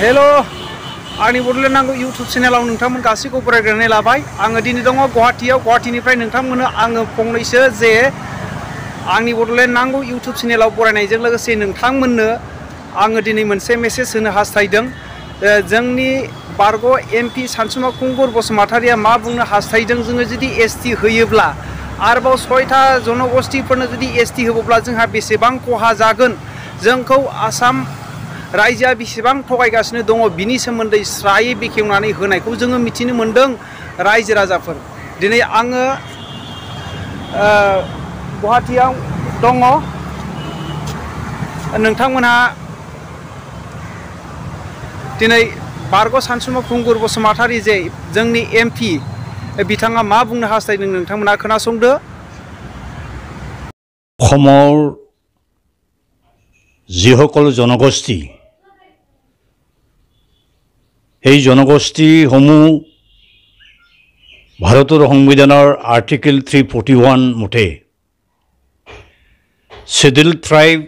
Hello आंनि बड'लेण्ड नांगौ YouTube चेनेलाव नोंथांमोन गासैखौ बरायग्रोनानै लाबाय आङो दिनै दङ गुवाहाटीनिफ्राय नोंथांमोननो आङो फंनैसो जे आंनि बड'लेण्ड नांगौ इउटुब चेनेलाव बरायनायजों लोगोसे नोंथांमोननो आङो दिनै मोनसे मेसेज होनो हास्थायदों जोंनि बारग' एमपि सानसुमा kungur बसुमतारिया मा बुंनो हास्थायदों जोङो जुदि एसटि होयोब्ला आरोबाव 6टा जनगोष्ठीफोरनो जुदि एसटि होबोब्ला जोंहा बेसेबां खहा जागोन जोंखौ आसाम रायजोआ बेसेबां थगायगासिनो दङ बिनि सोमोन्दै स्रायै बेखेवनानै होनायखौ जोङो मिथिनो मोनदों रायजो राजाफोर दिनै आङो गुवाहाटीयाव दङ नोंथांमोनहा दिनै बारग' सानसुमा kungur बसुमतारी जे जोंनि एमपि बिथाङा मा बुंनो हास्थायदों नोंथांमोना खोनासंदो অসমৰ যিসকল জনগোষ্ঠী এই জনগোষ্ঠীসমূহ ভাৰতৰ সংবিধানৰ আৰ্টিকেল 341 মতে শিডিউল ট্ৰাইবৰ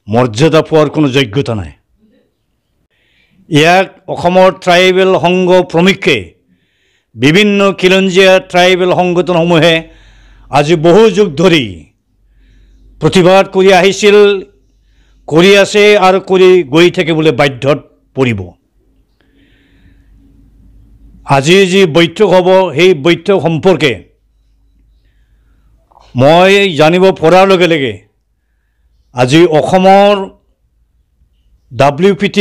মৰ্যাদা পোৱাৰ কোনো যোগ্যতা নাই ইয়াক অসমৰ ট্ৰাইবেল সংঘ প্ৰমুখ্যে বিভিন্ন খিলঞ্জীয়া ট্ৰাইবেল সংগঠনসমূহে আজি বহু যুগ ধৰি প্ৰতিবাদ কৰি আহিছিল কৰি আছে আৰু কৰি গৈ থাকিবলৈ বাধ্যত পৰিব আজি যি বৈঠক হ'ব সেই বৈঠক সম্পৰ্কে মই জানিব পৰাৰ লগে লগে আজি অসমৰ WPT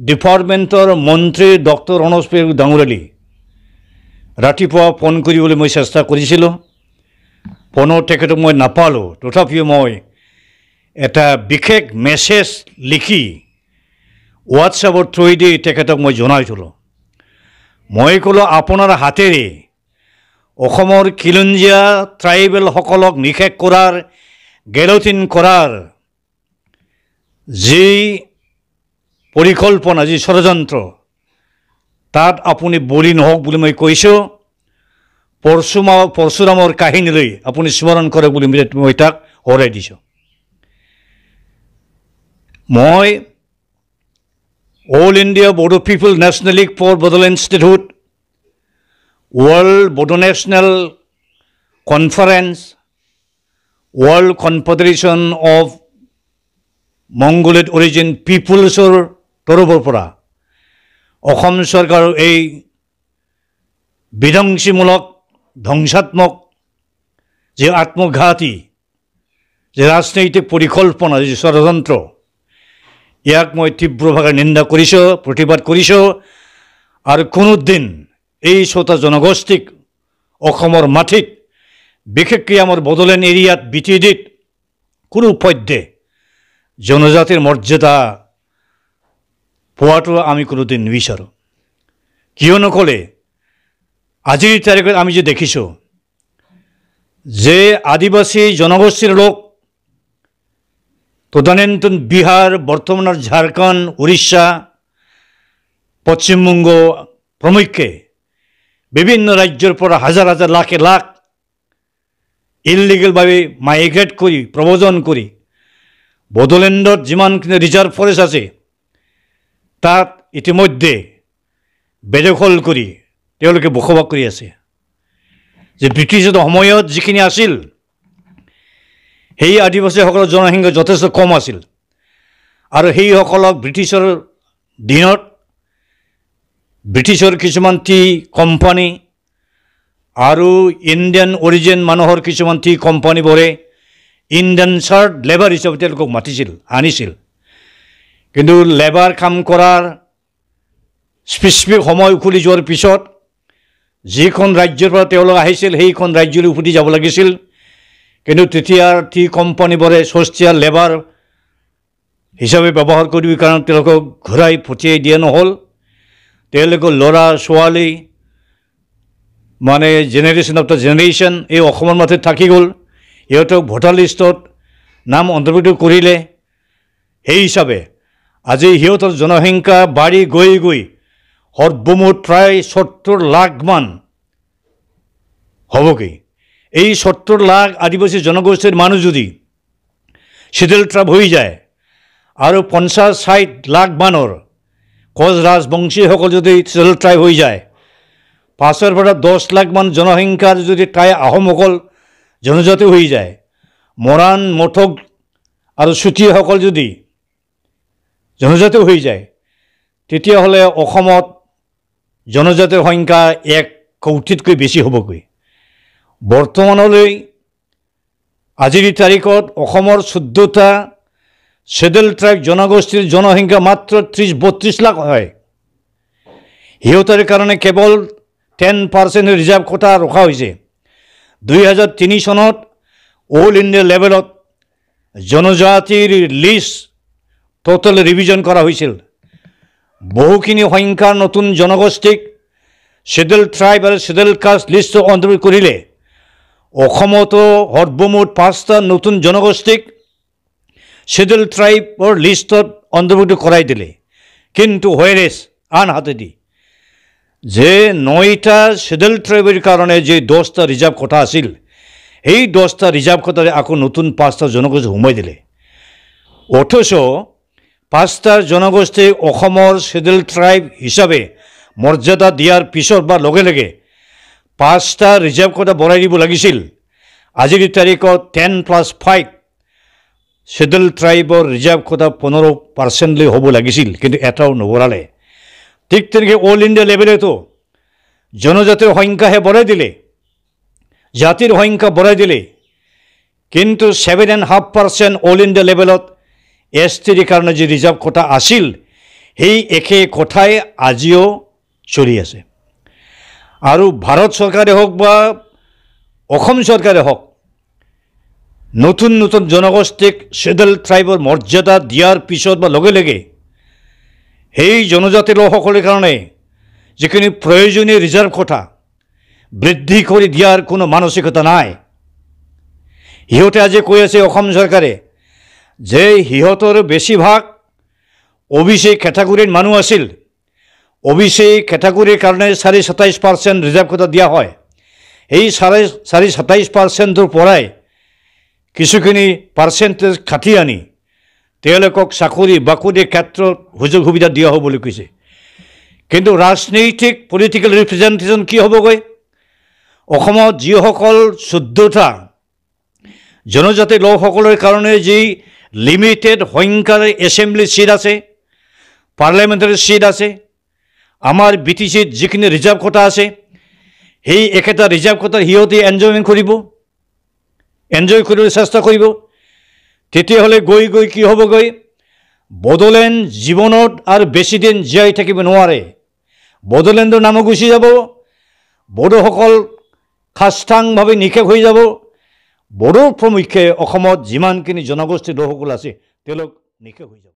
ডিপাৰ্টমেণ্টৰ মন্ত্ৰী ডক্টৰ ৰণোজ পেগু ডাঙৰীয়ালৈ ৰাতিপুৱা ফোন কৰিবলৈ মই চেষ্টা কৰিছিলোঁ ফোনত তেখেতক মই নাপালোঁ তথাপিও মই এটা বিশেষ মেছেজ লিখি হোৱাটছএপৰ থ্ৰুৱেদি তেখেতক মই জনাইছিলোঁ মই ক'লোঁ আপোনাৰ হাতেৰে অসমৰ খিলঞ্জীয়া ট্ৰাইবেলসকলক নিষেধ কৰাৰ গেলোটিন কৰাৰ যি পৰিকল্পনা যি ষড়যন্ত্ৰ তাত আপুনি বলি নহওক বুলি মই কৈছোঁ পৰশুৰামৰ কাহিনীলৈ আপুনি স্মৰণ কৰে বুলি মই তাক হৰাই দিছোঁ মই all India Bodo people national league for Bodoland statehood world Bodo national conference world confederation of Mongoloid origin পিপুলছৰ তৰফৰ পৰা অসম চৰকাৰৰ এই বিধ্বংসীমূলক ধ্বংসাত্মক যে আত্মঘাতী যে ৰাজনৈতিক পৰিকল্পনা যে ষড়যন্ত্ৰ ইয়াক মই তীব্ৰভাৱে নিন্দা কৰিছোঁ প্ৰতিবাদ কৰিছোঁ আৰু কোনোদিন এই 6টা জনগোষ্ঠীক অসমৰ মাটিত বিশেষকৈ আমাৰ বড়োলেণ্ড এৰিয়াত BTDত কোনো পধ্যে জনজাতিৰ মৰ্যাদা পোৱাটো আমি কোনোদিন নিবিচাৰোঁ কিয়নো ক'লে আজিৰ তাৰিখত আমি যে দেখিছোঁ যে আদিবাসী জনগোষ্ঠীৰ লোক তদানীন্তন বিহাৰ বৰ্তমানৰ ঝাৰখণ্ড উৰিষ্যা পশ্চিমবংগ প্ৰমুখ্যে বিভিন্ন ৰাজ্যৰ পৰা হাজাৰ হাজাৰ লাখে লাখ ইলিগেলভাৱে মাইগ্ৰেট কৰি প্ৰব্ৰজন কৰি বড়োলেণ্ডত যিমানখিনি ৰিজাৰ্ভ ফৰেষ্ট আছে তাত ইতিমধ্যে বেদখল কৰি তেওঁলোকে বসবাস কৰি আছে যে ব্ৰিটিছৰ সময়ত যিখিনি আছিল সেই আদিবাসীসকলৰ জনসংখ্যা যথেষ্ট কম আছিল আৰু সেইসকলক ব্ৰিটিছৰ দিনত ব্ৰিটিছৰ কিছুমান টি কোম্পানী আৰু ইণ্ডিয়ান অৰিজিন মানুহৰ কিছুমান টি কোম্পানীবোৰে ইণ্ডেঞ্চাৰ্ড লেবাৰ হিচাপে তেওঁলোকক মাতিছিল আনিছিল কিন্তু লেবাৰ কাম কৰাৰ স্পেচিফিক সময় উকলি যোৱাৰ পিছত যিখন ৰাজ্যৰ পৰা তেওঁলোক আহিছিল সেইখন ৰাজ্যলৈ উভতি যাব লাগিছিল কিন্তু তেতিয়াৰ টি কোম্পানীবোৰে সস্তীয়া লেবাৰ হিচাপে ব্যৱহাৰ কৰিবৰ কাৰণে তেওঁলোকক ঘূৰাই পঠিয়াই দিয়া নহ'ল তেওঁলোকৰ ল'ৰা ছোৱালী মানে জেনেৰেশ্যন আফটাৰ জেনেৰেশ্যন এই অসমৰ মাটিত থাকি গ'ল ইহঁতক ভোটাৰ লিষ্টত নাম অন্তৰ্ভুক্ত কৰিলে সেই হিচাপে আজি সিহঁতৰ জনসংখ্যা বাঢ়ি গৈ সৰ্বমুঠ প্ৰায় 70 লাখমান হ'বগৈ এই 70 লাখ আদিবাসী জনগোষ্ঠীৰ মানুহ যদি শিডিউল ট্ৰাইব হৈ যায় আৰু 50-60 লাখ মানৰ কোচ ৰাজবংশীসকল যদি চেডেল ট্ৰাইব হৈ যায়, 5 পৰা 10 লাখ মান জনসংখ্যাৰ যদি টাই আহোমসকল জনজাতি হৈ যায়, মৰাণ মঠক আৰু চুতীয়াসকল যদি জনজাতি হৈ যায়, তেতিয়াহ'লে অসমত জনজাতিৰ সংখ্যা 1 কোটিতকৈ বেছি হ'বগৈ। বৰ্তমানলৈ আজিৰ তাৰিখত অসমৰ 14টা চেডেল ট্ৰাইব জনগোষ্ঠীৰ জনসংখ্যা মাত্ৰ 30-32 লাখ হয়। সিহঁতৰ কাৰণে কেৱল 10% ৰিজাৰ্ভ কোটা ৰখা হৈছে। 2003 চনত অল ইণ্ডিয়া লেভেলত জনজাতিৰ লিষ্ট টোটেল ৰিভিজন কৰা হৈছিল। বহুখিনি সংখ্যাৰ নতুন জনগোষ্ঠীক চেডেল ট্ৰাইব আৰু চেডেল কাষ্ট লিষ্ট অন্তৰ্ভুক্ত কৰিলে অসমতো সৰ্বমুঠ 5টা নতুন জনগোষ্ঠীক চেডেল ট্ৰাইবৰ লিষ্টত অন্তৰ্ভুক্ত কৰাই দিলে। কিন্তু হোৱাৰেছ আনহাতেদি যে 9টা চেডেল ট্ৰাইবৰ কাৰণে যে 10টা ৰিজাৰ্ভ কোটা আছিল, সেই 10টা ৰিজাৰ্ভ কোটাৰে আকৌ নতুন 5টা জনগোষ্ঠী সোমাই দিলে। অথচ 5টা জনগোষ্ঠী অসমৰ চেডেল ট্ৰাইব হিচাপে মৰ্যাদা দিয়াৰ পিছত বা লগে লগে 5টা ৰিজাৰ্ভ কোটা বঢ়াই দিব লাগিছিল। আজিৰ তাৰিখত 10+5 চেডেল ট্ৰাইবৰ ৰিজাৰ্ভ কোটা 15% হ'ব লাগিছিল, কিন্তু এটাও নবঢ়ালে। ঠিক তেনেকৈ অল ইণ্ডিয়া লেভেলতো জনজাতিৰ সংখ্যাহে বঢ়াই দিলে, জাতিৰ সংখ্যা বঢ়াই দিলে, কিন্তু 7.5% অল ইণ্ডিয়া লেভেলত STৰ কাৰণে যি ৰিজাৰ্ভ কোটা আছিল, সেই একে কথাই আজিও চলি আছে। আৰু ভাৰত চৰকাৰে হওক বা অসম চৰকাৰে হওক নতুন নতুন জনগোষ্ঠীক চেডেল ট্ৰাইবৰ মৰ্যাদা দিয়াৰ পিছত বা লগে লগে সেই জনজাতি লোকসকলৰ কাৰণে যিখিনি প্ৰয়োজনীয় ৰিজাৰ্ভ কোটা বৃদ্ধি কৰি দিয়াৰ কোনো মানসিকতা নাই। সিহঁতে আজি কৈ আছে অসম চৰকাৰে যে সিহঁতৰ বেছিভাগ OBC কেটাগৰীৰ মানুহ আছিল, OBC কেটাগৰীৰ কাৰণে 27% ৰিজাৰ্ভ কোটা দিয়া হয়। এই 27%ৰ পৰাই কিছুখিনি পাৰ্চেণ্টেজ কাটি আনি তেওঁলোকক চাকৰি বাকৰিৰ ক্ষেত্ৰত সুযোগ সুবিধা দিয়া হ'ব বুলি কৈছে। কিন্তু ৰাজনৈতিক পলিটিকেল ৰিপ্ৰেজেণ্টেশ্যন কি হ'বগৈ? অসমত যিসকল 14টা জনজাতি লোকসকলৰ কাৰণে যি লিমিটেড সংখ্যাৰ এছেম্বলি চিট আছে, পাৰ্লিয়ামেণ্টাৰী চিট আছে, আমাৰ BTCত যিখিনি ৰিজাৰ্ভ কোটা আছে, সেই একেটা ৰিজাৰ্ভ কোটাৰ সিহঁতে এনজয়মেণ্ট কৰিব, এনজয় কৰিবলৈ চেষ্টা কৰিব। তেতিয়াহ'লে গৈ গৈ কি হ'বগৈ? বড়োলেণ্ড জীৱনত আৰু বেছিদিন জীয়াই থাকিব নোৱাৰে। বড়োলেণ্ডৰ নামো গুচি যাব, বড়োসকল খাস্তাংভাৱে নিশেষ হৈ যাব, বড়ো প্ৰমুখ্যে অসমত যিমানখিনি জনগোষ্ঠীৰ লোকসকল আছে তেওঁলোক নিশেষ হৈ যাব।